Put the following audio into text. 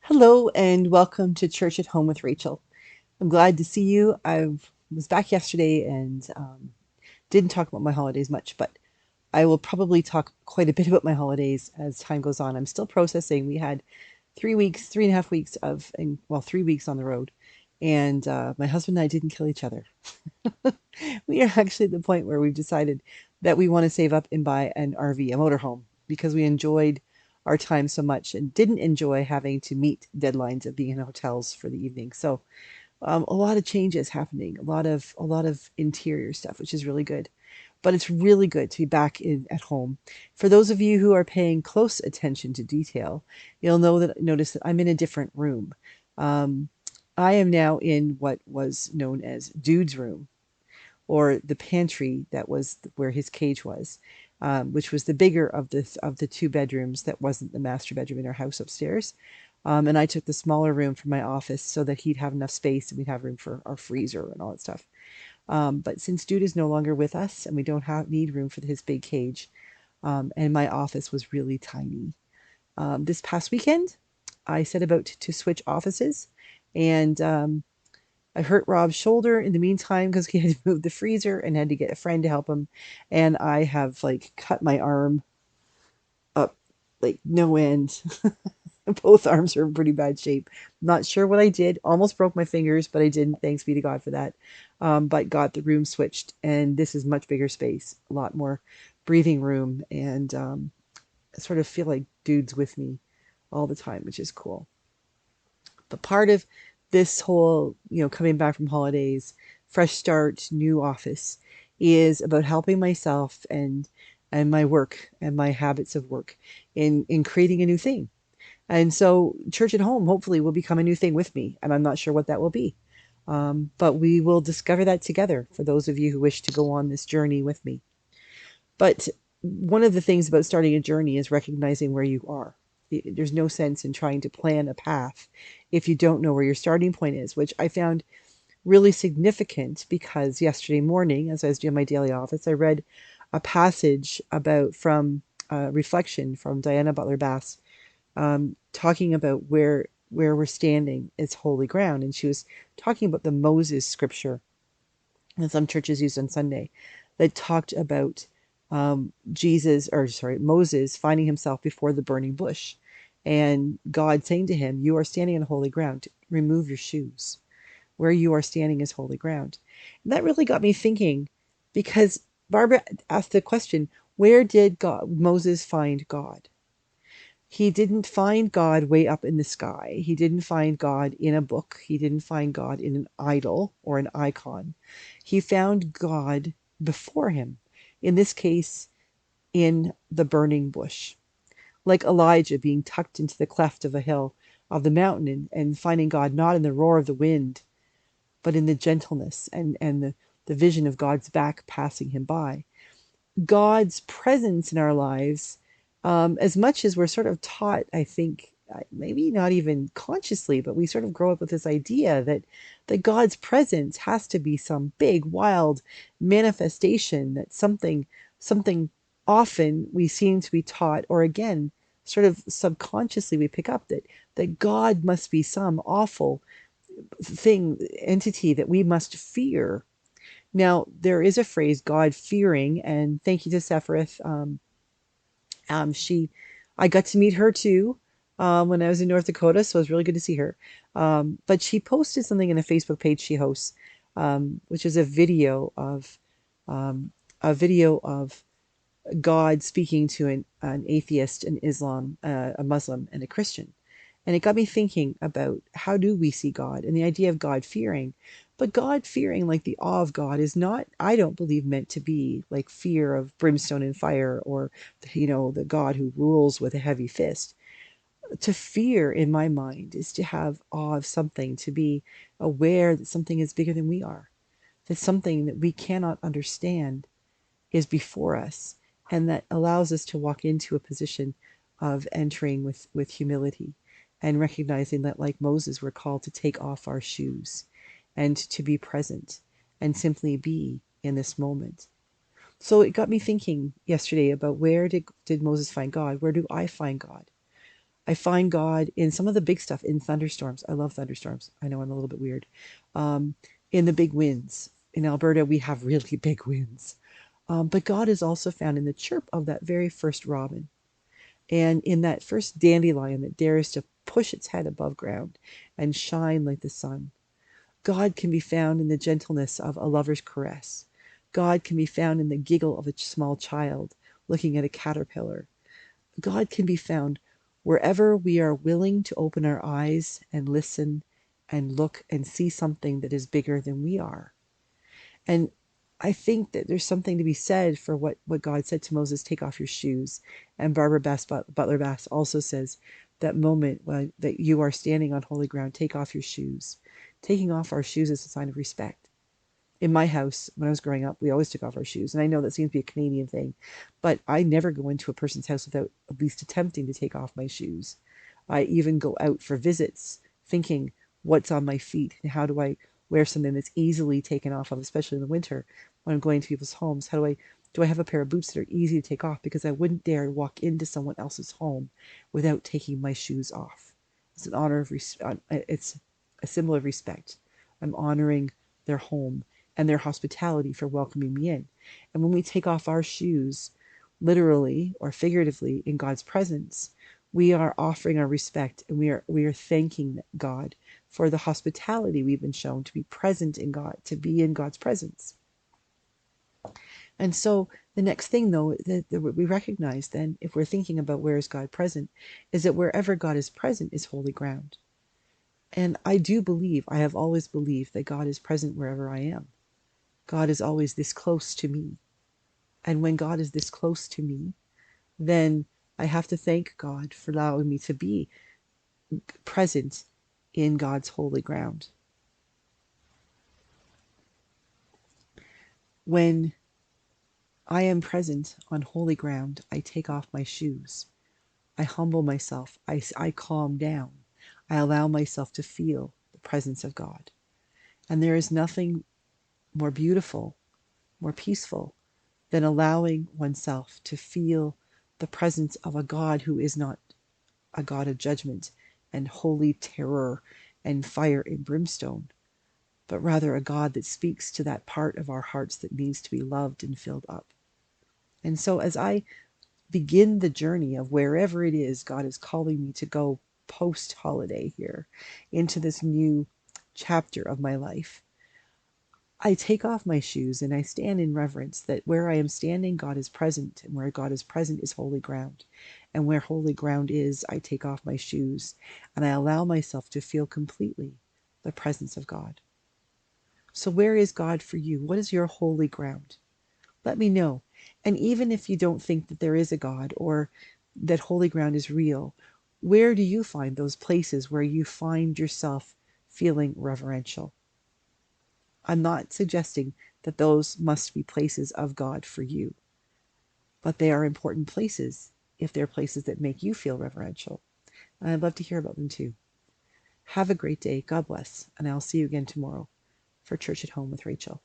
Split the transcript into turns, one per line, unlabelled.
Hello and welcome to Church at Home with Rachel. I'm glad to see you. I was back yesterday and didn't talk about my holidays much, but I will probably talk quite a bit about my holidays as time goes on. I'm still processing. We had 3 weeks, 3.5 weeks well, 3 weeks on the road, and my husband and I didn't kill each other. We are actually at the point where we've decided that we want to save up and buy an RV, a motorhome, because we enjoyed our time so much and didn't enjoy having to meet deadlines of being in hotels for the evening. So a lot of changes happening, a lot of interior stuff, which is really good. But it's really good to be back at home. For those of you who are paying close attention to detail, you'll notice that I'm in a different room. Um, I am now in what was known as Dude's room, or the pantry that was where his cage was, which was the bigger of the two bedrooms that wasn't the master bedroom in our house upstairs. And I took the smaller room for my office so that he'd have enough space and we'd have room for our freezer and all that stuff. But since Dude is no longer with us and we don't need room for his big cage, and my office was really tiny. This past weekend, I set about to switch offices, and I hurt Rob's shoulder in the meantime because he had to move the freezer and had to get a friend to help him. And I have like cut my arm up like no end. Both arms are in pretty bad shape. Not sure what I did. Almost broke my fingers, but I didn't. Thanks be to God for that. But got the room switched, and this is much bigger space, a lot more breathing room, and I sort of feel like Dude's with me all the time, which is cool. But part of this whole, coming back from holidays, fresh start, new office, is about helping myself and my work and my habits of work in creating a new thing. And so church at home hopefully will become a new thing with me, and I'm not sure what that will be. But we will discover that together for those of you who wish to go on this journey with me. But one of the things about starting a journey is recognizing where you are. There's no sense in trying to plan a path if you don't know where your starting point is, which I found really significant because yesterday morning, as I was doing my daily office, I read a passage from Reflection from Barbara Butler Bass, talking about where we're standing is holy ground. And she was talking about the Moses scripture that some churches use on Sunday that talked about Moses finding himself before the burning bush and God saying to him, "You are standing on holy ground. Remove your shoes. Where you are standing is holy ground." And that really got me thinking because Barbara asked the question, where did Moses find God? He didn't find God way up in the sky. He didn't find God in a book. He didn't find God in an idol or an icon. He found God before him, in this case, in the burning bush. Like Elijah being tucked into the cleft of a hill of the mountain and finding God not in the roar of the wind, but in the gentleness and the vision of God's back passing him by. God's presence in our lives, as much as we're sort of taught, I think, maybe not even consciously, but we sort of grow up with this idea that God's presence has to be some big, wild manifestation, that something often we seem to be taught, or again, sort of subconsciously we pick up that God must be some awful thing, entity that we must fear. Now, there is a phrase, God fearing, and thank you to Sephiroth. She, I got to meet her too when I was in North Dakota, so it was really good to see her. But she posted something in a Facebook page she hosts, which is um, a video of God speaking to an atheist, an Islam, a Muslim, and a Christian. And it got me thinking about how do we see God and the idea of God fearing. But God fearing, like the awe of God, is not, I don't believe, meant to be like fear of brimstone and fire, or, the God who rules with a heavy fist. To fear, in my mind, is to have awe of something, to be aware that something is bigger than we are, that something that we cannot understand is before us, and that allows us to walk into a position of entering with humility and recognizing that, like Moses, we're called to take off our shoes and to be present and simply be in this moment. So it got me thinking yesterday about where did Moses find God? Where do I find God? I find God in some of the big stuff, in thunderstorms. I love thunderstorms. I know I'm a little bit weird. Um, in the big winds. In Alberta, we have really big winds. But God is also found in the chirp of that very first robin and in that first dandelion that dares to push its head above ground and shine like the sun. God can be found in the gentleness of a lover's caress. God can be found in the giggle of a small child looking at a caterpillar. God can be found wherever we are willing to open our eyes and listen and look and see something that is bigger than we are. And I think that there's something to be said for what God said to Moses, take off your shoes. And Barbara Butler Bass also says that moment when, that you are standing on holy ground, take off your shoes. Taking off our shoes is a sign of respect. In my house, when I was growing up, we always took off our shoes. And I know that seems to be a Canadian thing, but I never go into a person's house without at least attempting to take off my shoes. I even go out for visits thinking, what's on my feet? And how do I wear something that's easily taken off of, especially in the winter when I'm going to people's homes? Do I have a pair of boots that are easy to take off? Because I wouldn't dare walk into someone else's home without taking my shoes off. It's an honor of it's a symbol of respect. I'm honoring their home and their hospitality for welcoming me in. And when we take off our shoes, literally or figuratively, in God's presence, we are offering our respect, and we are thanking God for the hospitality we've been shown to be present in God, to be in God's presence. And so the next thing, though, that we recognize then, if we're thinking about where is God present, is that wherever God is present is holy ground. And I have always believed that God is present wherever I am. God is always this close to me. And when God is this close to me, then I have to thank God for allowing me to be present in God's holy ground. When I am present on holy ground, I take off my shoes. I humble myself. I calm down. I allow myself to feel the presence of God. And there is nothing more beautiful, more peaceful than allowing oneself to feel the presence of a God who is not a God of judgment and holy terror and fire and brimstone, but rather a God that speaks to that part of our hearts that needs to be loved and filled up. And so as I begin the journey of wherever it is God is calling me to go post-holiday here into this new chapter of my life, I take off my shoes and I stand in reverence that where I am standing, God is present, and where God is present is holy ground. And where holy ground is, I take off my shoes and I allow myself to feel completely the presence of God. So where is God for you? What is your holy ground? Let me know. And even if you don't think that there is a God or that holy ground is real, where do you find those places where you find yourself feeling reverential? I'm not suggesting that those must be places of God for you, but they are important places if they're places that make you feel reverential. And I'd love to hear about them too. Have a great day. God bless. And I'll see you again tomorrow for Church at Home with Rachael.